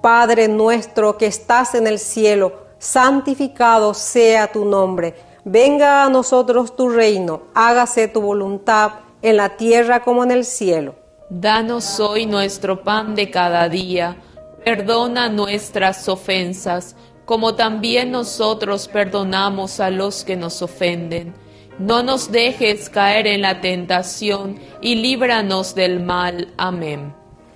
Padre nuestro que estás en el cielo, santificado sea tu nombre. Venga a nosotros tu reino, hágase tu voluntad en la tierra como en el cielo. Danos hoy nuestro pan de cada día. Perdona nuestras ofensas, como también nosotros perdonamos a los que nos ofenden. No nos dejes caer en la tentación y líbranos del mal. Amén.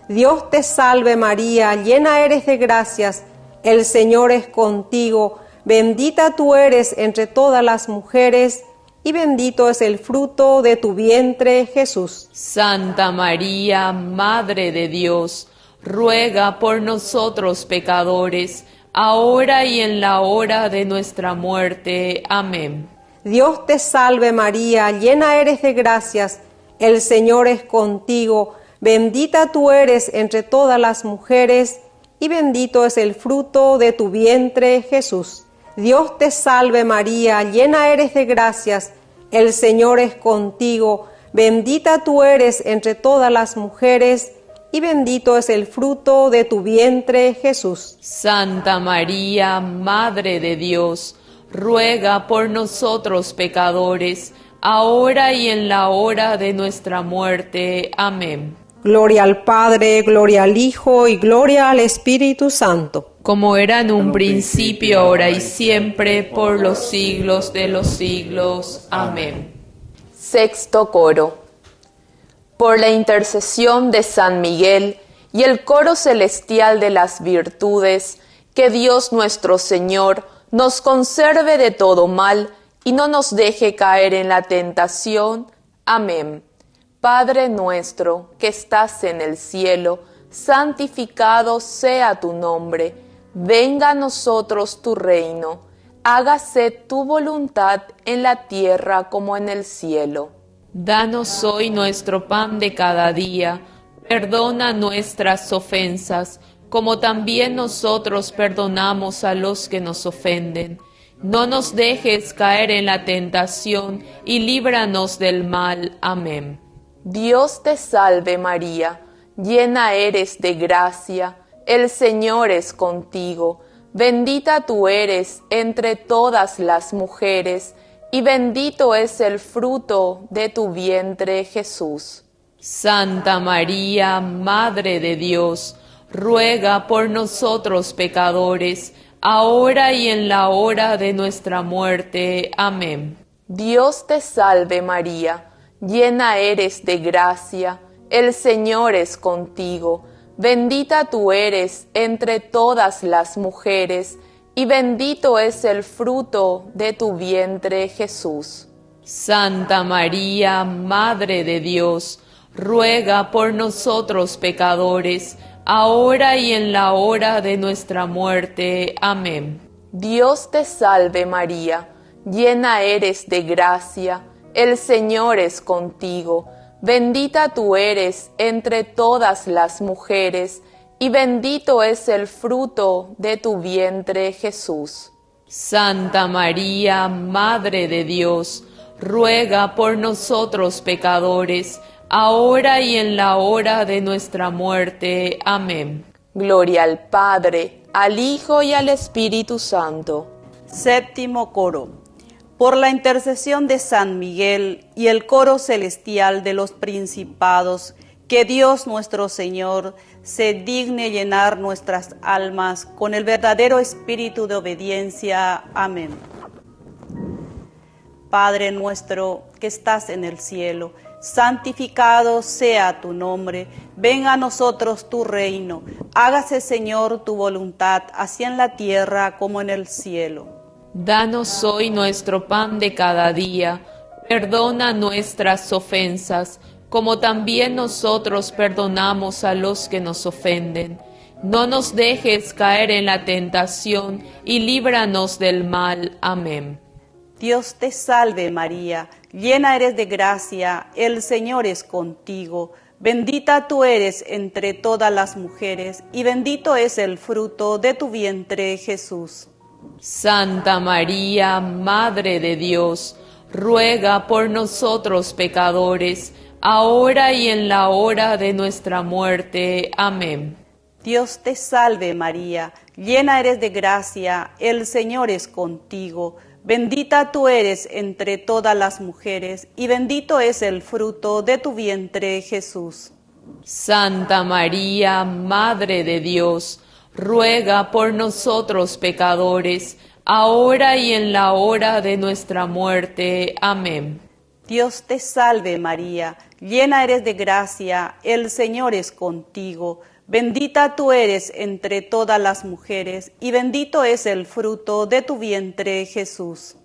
Dios te salve María, llena eres de gracias, el Señor es contigo, bendita tú eres entre todas las mujeres, y bendito es el fruto de tu vientre, Jesús. Santa María, Madre de Dios, ruega por nosotros pecadores, ahora y en la hora de nuestra muerte. Amén. Dios te salve María, llena eres de gracias, el Señor es contigo, bendita tú eres entre todas las mujeres, y bendito es el fruto de tu vientre, Jesús. Dios te salve María, llena eres de gracias, el Señor es contigo, bendita tú eres entre todas las mujeres, y bendito es el fruto de tu vientre, Jesús. Santa María, Madre de Dios, ruega por nosotros pecadores, ahora y en la hora de nuestra muerte. Amén. Gloria al Padre, gloria al Hijo y gloria al Espíritu Santo. Como era en un principio, ahora y siempre, por los siglos de los siglos. Amén. Sexto coro. Por la intercesión de San Miguel y el coro celestial de las virtudes, que Dios nuestro Señor nos conserve de todo mal y no nos deje caer en la tentación. Amén. Padre nuestro, que estás en el cielo, santificado sea tu nombre. Venga a nosotros tu reino. Hágase tu voluntad en la tierra como en el cielo. Danos hoy nuestro pan de cada día. Perdona nuestras ofensas, como también nosotros perdonamos a los que nos ofenden. No nos dejes caer en la tentación y líbranos del mal. Amén. Dios te salve María, llena eres de gracia, el Señor es contigo. Bendita tú eres entre todas las mujeres, y bendito es el fruto de tu vientre, Jesús. Santa María, Madre de Dios, ruega por nosotros pecadores, ahora y en la hora de nuestra muerte. Amén. Dios te salve María, llena eres de gracia, el Señor es contigo. Bendita tú eres entre todas las mujeres, y bendito es el fruto de tu vientre, Jesús. Santa María, Madre de Dios, ruega por nosotros pecadores, ahora y en la hora de nuestra muerte. Amén. Dios te salve María, llena eres de gracia, el Señor es contigo. Bendita tú eres entre todas las mujeres, y bendito es el fruto de tu vientre, Jesús. Santa María, Madre de Dios, ruega por nosotros pecadores, ahora y en la hora de nuestra muerte. Amén. Gloria al Padre, al Hijo y al Espíritu Santo. Séptimo coro. Por la intercesión de San Miguel y el coro celestial de los principados, que Dios nuestro Señor se digne llenar nuestras almas con el verdadero espíritu de obediencia. Amén. Padre nuestro que estás en el cielo, santificado sea tu nombre, venga a nosotros tu reino, hágase Señor tu voluntad, así en la tierra como en el cielo. Danos hoy nuestro pan de cada día, perdona nuestras ofensas, como también nosotros perdonamos a los que nos ofenden. No nos dejes caer en la tentación y líbranos del mal. Amén. Dios te salve María, llena eres de gracia, el Señor es contigo. Bendita tú eres entre todas las mujeres, y bendito es el fruto de tu vientre, Jesús. Santa María, Madre de Dios, ruega por nosotros pecadores, ahora y en la hora de nuestra muerte. Amén. Dios te salve María, llena eres de gracia, el Señor es contigo. Bendita tú eres entre todas las mujeres, y bendito es el fruto de tu vientre, Jesús. Santa María, Madre de Dios, ruega por nosotros pecadores, ahora y en la hora de nuestra muerte. Amén. Dios te salve María, llena eres de gracia, el Señor es contigo. Bendita tú eres entre todas las mujeres, y bendito es el fruto de tu vientre, Jesús.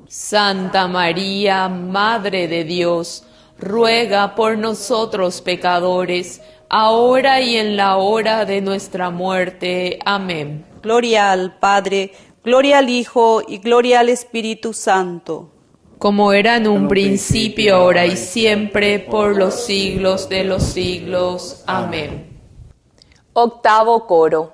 Santa María, Madre de Dios, ruega por nosotros pecadores, ahora y en la hora de nuestra muerte. Amén. Gloria al Padre, gloria al Hijo y gloria al Espíritu Santo. Como era en un principio, ahora y siempre, por los siglos de los siglos. Amén. Octavo coro.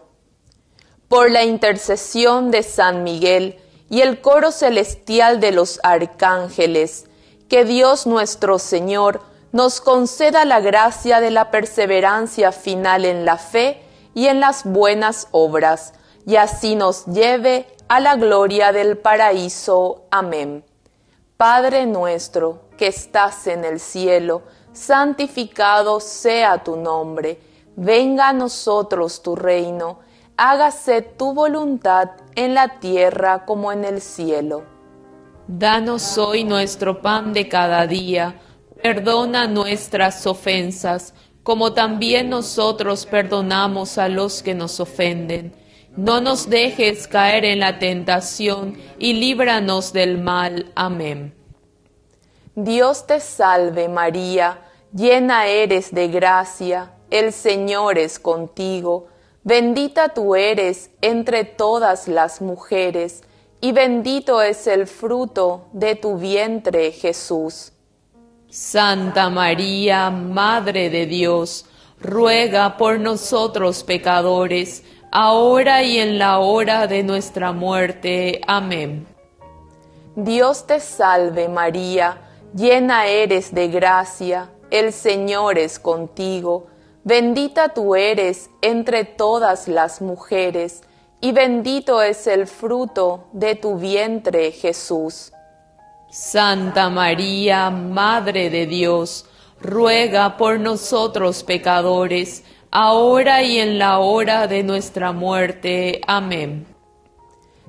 Por la intercesión de San Miguel y el coro celestial de los arcángeles, que Dios nuestro Señor nos conceda la gracia de la perseverancia final en la fe y en las buenas obras, y así nos lleve a la gloria del paraíso. Amén. Padre nuestro, que estás en el cielo, santificado sea tu nombre. Venga a nosotros tu reino, hágase tu voluntad en la tierra como en el cielo. Danos hoy nuestro pan de cada día, perdona nuestras ofensas, como también nosotros perdonamos a los que nos ofenden. No nos dejes caer en la tentación y líbranos del mal. Amén. Dios te salve María, llena eres de gracia, el Señor es contigo, bendita tú eres entre todas las mujeres, y bendito es el fruto de tu vientre, Jesús. Santa María, Madre de Dios, ruega por nosotros pecadores, ahora y en la hora de nuestra muerte. Amén. Dios te salve María, llena eres de gracia, el Señor es contigo, bendita tú eres entre todas las mujeres, y bendito es el fruto de tu vientre, Jesús. Santa María, Madre de Dios, ruega por nosotros pecadores, ahora y en la hora de nuestra muerte. Amén.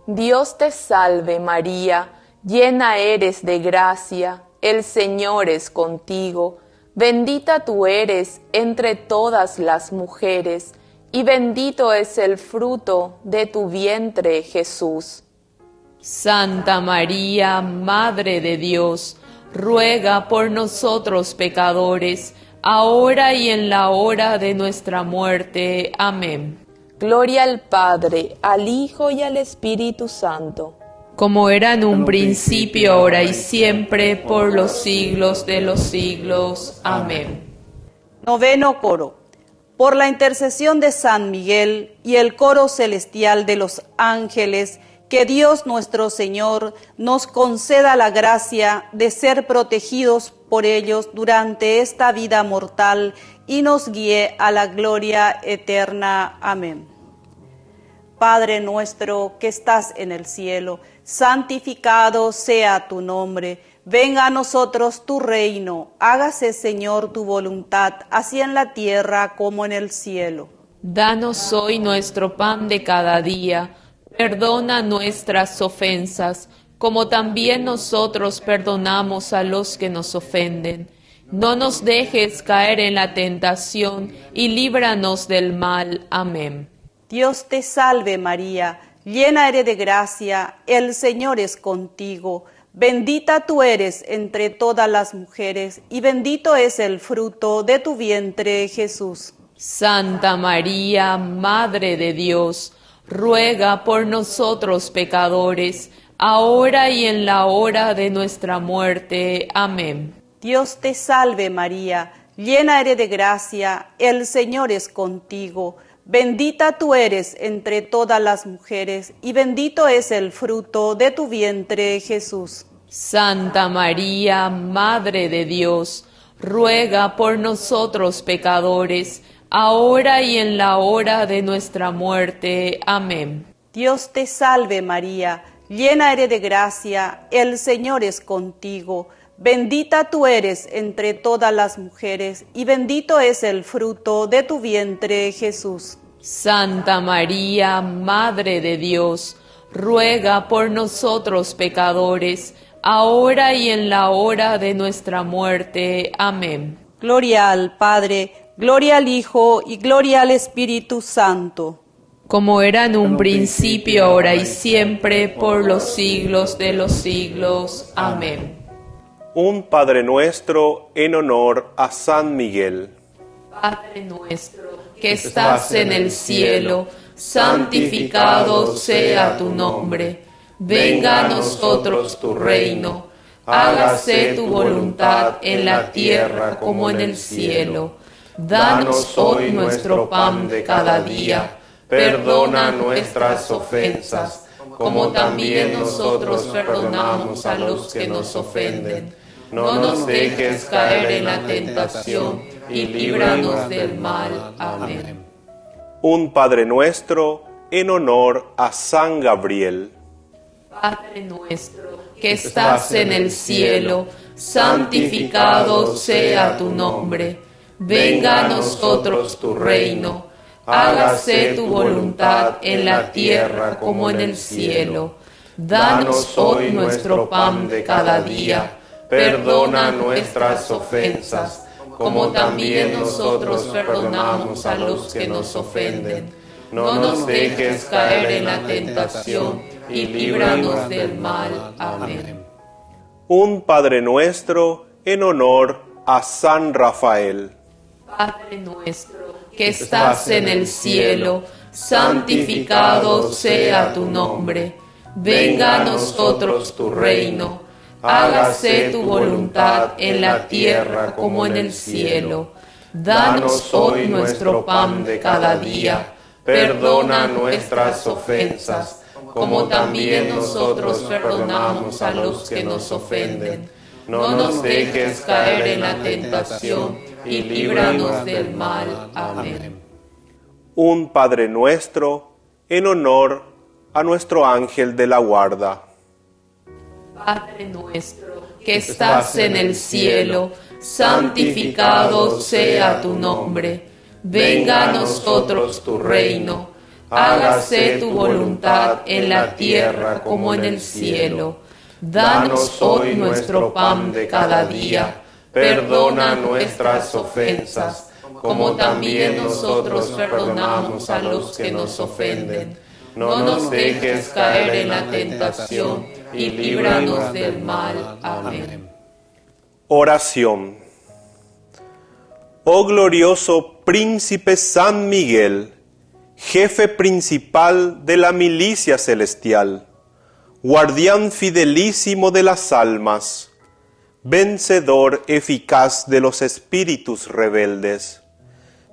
Dios te salve María, llena eres de gracia, el Señor es contigo, bendita tú eres entre todas las mujeres, y bendito es el fruto de tu vientre, Jesús. Santa María, Madre de Dios, ruega por nosotros pecadores, ahora y en la hora de nuestra muerte. Amén. Gloria al Padre, al Hijo y al Espíritu Santo. Como era en un principio, ahora y siempre, por los siglos de los siglos. Amén. Noveno coro. Por la intercesión de San Miguel y el coro celestial de los ángeles, que Dios nuestro Señor nos conceda la gracia de ser protegidos por ellos durante esta vida mortal y nos guíe a la gloria eterna. Amén. Padre nuestro que estás en el cielo, santificado sea tu nombre. Venga a nosotros tu reino. Hágase, Señor, tu voluntad, así en la tierra como en el cielo. Danos hoy nuestro pan de cada día. Perdona nuestras ofensas, como también nosotros perdonamos a los que nos ofenden. No nos dejes caer en la tentación y líbranos del mal. Amén. Dios te salve María, llena eres de gracia, el Señor es contigo. Bendita tú eres entre todas las mujeres, y bendito es el fruto de tu vientre, Jesús. Santa María, Madre de Dios, ruega por nosotros pecadores, ahora y en la hora de nuestra muerte. Amén. Dios te salve María, llena eres de gracia, el Señor es contigo. Bendita tú eres entre todas las mujeres, y bendito es el fruto de tu vientre, Jesús. Santa María, Madre de Dios, ruega por nosotros pecadores, ahora y en la hora de nuestra muerte. Amén. Dios te salve María, llena eres de gracia, el Señor es contigo. Bendita tú eres entre todas las mujeres, y bendito es el fruto de tu vientre, Jesús. Santa María, Madre de Dios, ruega por nosotros pecadores, ahora y en la hora de nuestra muerte. Amén. Gloria al Padre, gloria al Hijo y gloria al Espíritu Santo. Como era en un principio, ahora y siempre, por los siglos de los siglos. Amén. Un Padre Nuestro en honor a San Miguel. Padre nuestro, que estás en el cielo, santificado sea tu nombre. Venga a nosotros tu reino. Hágase tu voluntad en la tierra como en el cielo. Danos hoy nuestro pan de cada día. Perdona nuestras ofensas, como también nosotros perdonamos a los que nos ofenden. No nos dejes caer en la tentación y líbranos del mal. Amén. Un Padre Nuestro en honor a San Gabriel. Padre nuestro, que estás en el cielo, santificado sea tu nombre. Venga a nosotros tu reino. Hágase tu voluntad en la tierra como en el cielo. Danos hoy nuestro pan de cada día. Perdona nuestras ofensas, como también nosotros perdonamos a los que nos ofenden. No nos dejes caer en la tentación y líbranos del mal. Amén. Un Padre Nuestro en honor a San Rafael. Padre nuestro, que estás en el cielo, santificado sea tu nombre. Venga a nosotros tu reino. Hágase tu voluntad en la tierra como en el cielo. Danos hoy nuestro pan de cada día. Perdona nuestras ofensas, como también nosotros perdonamos a los que nos ofenden. No nos dejes caer en la tentación y líbranos del mal. Amén. Un Padre Nuestro en honor a nuestro ángel de la guarda. Padre nuestro, que estás en el cielo, santificado sea tu nombre. Venga a nosotros tu reino. Hágase tu voluntad en la tierra como en el cielo. Danos hoy nuestro pan de cada día. Perdona nuestras ofensas, como también nosotros perdonamos a los que nos ofenden. No nos dejes caer en la tentación y líbranos del mal. Amén. Oración. Oh glorioso Príncipe San Miguel, jefe principal de la milicia celestial, guardián fidelísimo de las almas, vencedor eficaz de los espíritus rebeldes,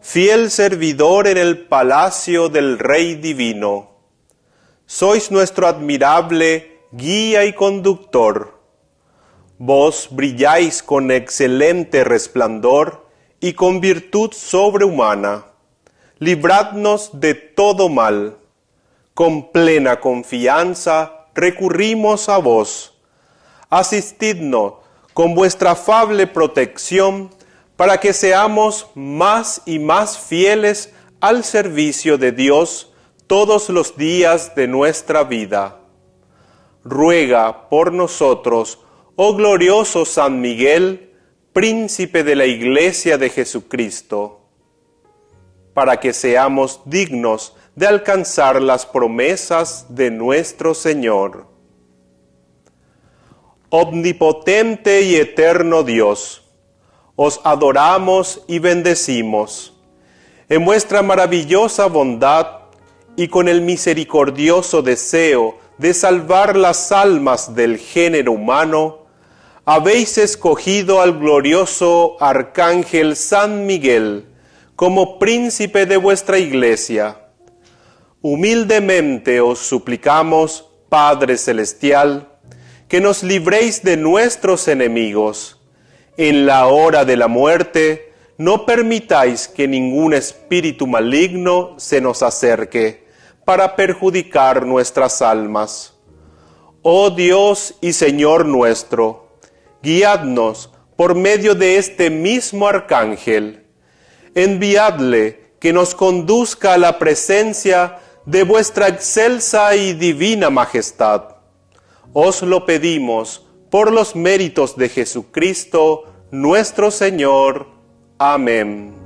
fiel servidor en el palacio del Rey Divino. Sois nuestro admirable guía y conductor. Vos brilláis con excelente resplandor y con virtud sobrehumana. Libradnos de todo mal. Con plena confianza recurrimos a vos. Asistidnos con vuestra afable protección para que seamos más y más fieles al servicio de Dios todos los días de nuestra vida. Ruega por nosotros, oh glorioso San Miguel, príncipe de la Iglesia de Jesucristo, para que seamos dignos de alcanzar las promesas de nuestro Señor. Omnipotente y eterno Dios, os adoramos y bendecimos. En vuestra maravillosa bondad y con el misericordioso deseo de salvar las almas del género humano, habéis escogido al glorioso Arcángel San Miguel como príncipe de vuestra Iglesia. Humildemente os suplicamos, Padre Celestial, que nos libréis de nuestros enemigos. En la hora de la muerte, no permitáis que ningún espíritu maligno se nos acerque para perjudicar nuestras almas. Oh Dios y Señor nuestro, guiadnos por medio de este mismo Arcángel. Enviadle que nos conduzca a la presencia de vuestra excelsa y divina majestad. Os lo pedimos por los méritos de Jesucristo, nuestro Señor. Amén.